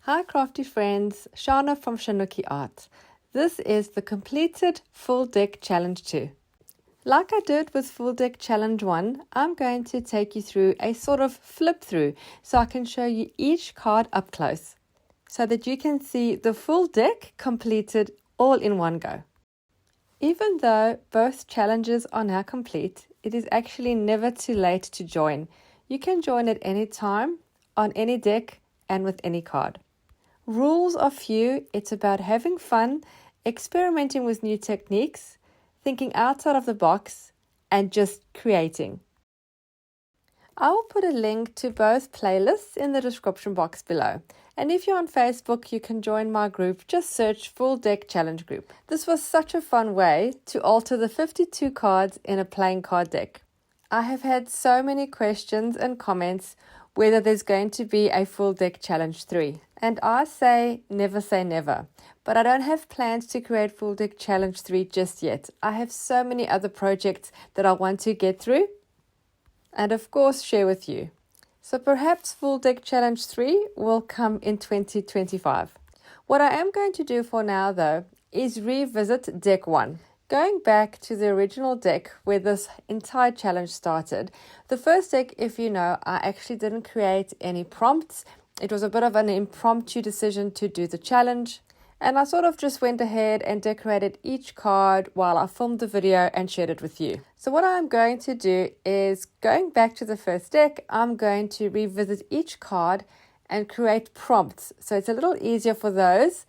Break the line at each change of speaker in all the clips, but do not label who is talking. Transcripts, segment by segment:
Hi crafty friends, Shana from ShanoukiArt. This is the completed full deck challenge 2. Like I did with full deck challenge 1, I'm going to take you through a sort of flip through so I can show you each card up close so that you can see the full deck completed all in one go. Even though both challenges are now complete, it is actually never too late to join. You can join at any time, on any deck and with any card. Rules are few. It's about having fun, experimenting with new techniques, thinking outside of the box, and just creating. I will put a link to both playlists in the description box below. And if you're on Facebook, you can join my group. Just search Full Deck Challenge Group. This was such a fun way to alter the 52 cards in a playing card deck. I have had so many questions and comments whether there's going to be a Full Deck Challenge 3. And I say never. But I don't have plans to create Full Deck Challenge 3 just yet. I have so many other projects that I want to get through and of course share with you. So perhaps Full Deck Challenge 3 will come in 2025. What I am going to do for now though is revisit deck 1. Going back to the original deck where this entire challenge started, the first deck, if you know, I actually didn't create any prompts. It was a bit of an impromptu decision to do the challenge, and I sort of just went ahead and decorated each card while I filmed the video and shared it with you. So what I'm going to do is, going back to the first deck, I'm going to revisit each card and create prompts. So it's a little easier for those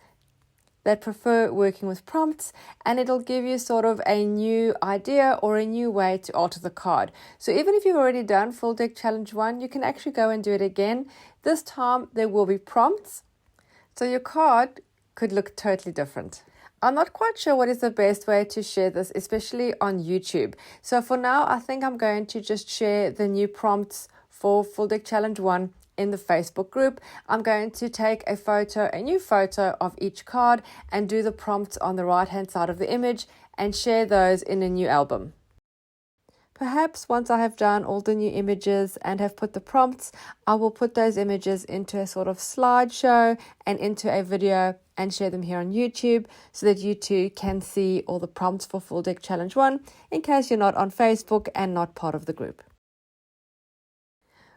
that prefer working with prompts, and it'll give you sort of a new idea or a new way to alter the card. So even if you've already done Full Deck Challenge 1, you can actually go and do it again. This time there will be prompts, so your card could look totally different. I'm not quite sure what is the best way to share this, especially on YouTube. So for now, I think I'm going to just share the new prompts for Full Deck Challenge 1 in the Facebook group. I'm going to take a new photo of each card and do the prompts on the right hand side of the image and share those in a new album. Perhaps once I have done all the new images and have put the prompts, I will put those images into a sort of slideshow and into a video and share them here on YouTube so that you too can see all the prompts for Full Deck Challenge 1 in case you're not on Facebook and not part of the group.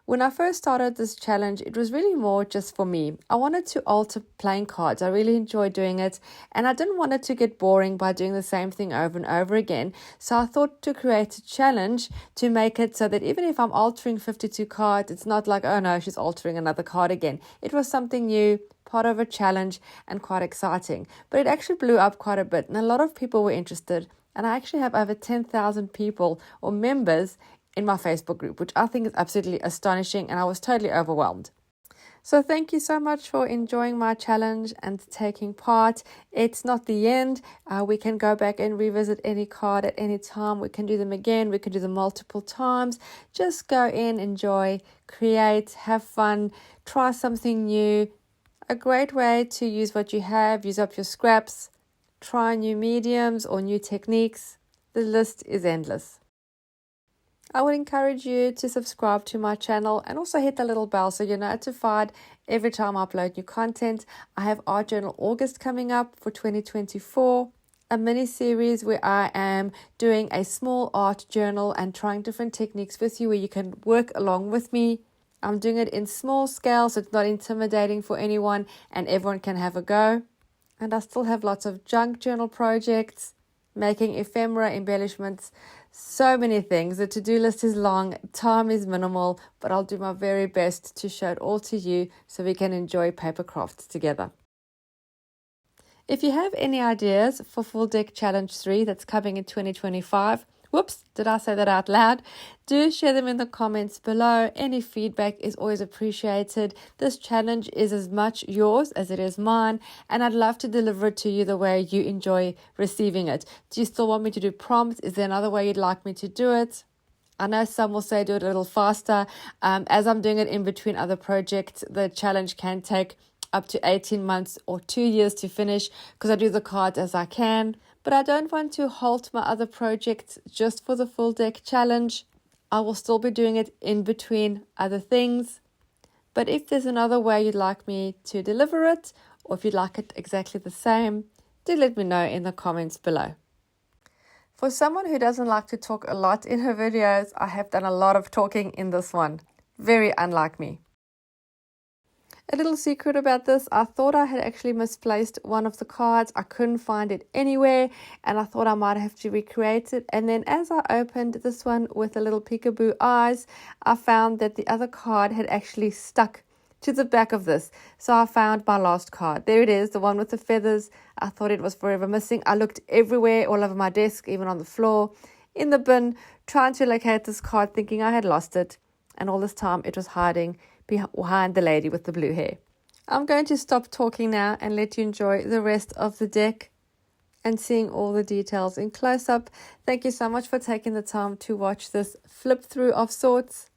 When I first started this challenge, it was really more just for me. I wanted to alter playing cards. I really enjoyed doing it, and I didn't want it to get boring by doing the same thing over and over again. So I thought to create a challenge to make it so that even if I'm altering 52 cards, it's not like, oh no, she's altering another card again. It was something new, part of a challenge, and quite exciting. But it actually blew up quite a bit, and a lot of people were interested. And I actually have over 10,000 people or members in my Facebook group, which I think is absolutely astonishing, and I was totally overwhelmed. So thank you so much for enjoying my challenge and taking part. It's not the end. We can go back and revisit any card at any time. We can do them again. We can do them multiple times. Just go in, enjoy, create, have fun, try something new. A great way to use what you have, use up your scraps, try new mediums or new techniques. The list is endless. I would encourage you to subscribe to my channel and also hit the little bell so you're notified every time I upload new content. I have Art Journal August coming up for 2024, a mini series where I am doing a small art journal and trying different techniques with you where you can work along with me. I'm doing it in small scale so it's not intimidating for anyone and everyone can have a go. And I still have lots of junk journal projects, making ephemera embellishments, so many things. The to-do list is long, time is minimal, but I'll do my very best to show it all to you so we can enjoy paper crafts together. If you have any ideas for Full Deck Challenge 3 that's coming in 2025, whoops, did I say that out loud? Do share them in the comments below. Any feedback is always appreciated. This challenge is as much yours as it is mine, and I'd love to deliver it to you the way you enjoy receiving it. Do you still want me to do prompts? Is there another way you'd like me to do it? I know some will say do it a little faster. As I'm doing it in between other projects, the challenge can take up to 18 months or 2 years to finish because I do the cards as I can. But I don't want to halt my other projects just for the Full Deck Challenge. I will still be doing it in between other things. But if there's another way you'd like me to deliver it, or if you'd like it exactly the same, do let me know in the comments below. For someone who doesn't like to talk a lot in her videos, I have done a lot of talking in this one. Very unlike me. A little secret about this, I thought I had actually misplaced one of the cards. I couldn't find it anywhere and I thought I might have to recreate it. And then as I opened this one with the little peekaboo eyes, I found that the other card had actually stuck to the back of this. So I found my last card. There it is, the one with the feathers. I thought it was forever missing. I looked everywhere, all over my desk, even on the floor, in the bin, trying to locate this card, thinking I had lost it. And all this time it was hiding behind the lady with the blue hair. I'm going to stop talking now and let you enjoy the rest of the deck and seeing all the details in close-up. Thank you so much for taking the time to watch this flip through of sorts.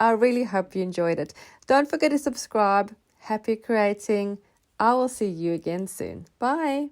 I really hope you enjoyed it. Don't forget to subscribe. Happy creating. I will see you again soon. Bye.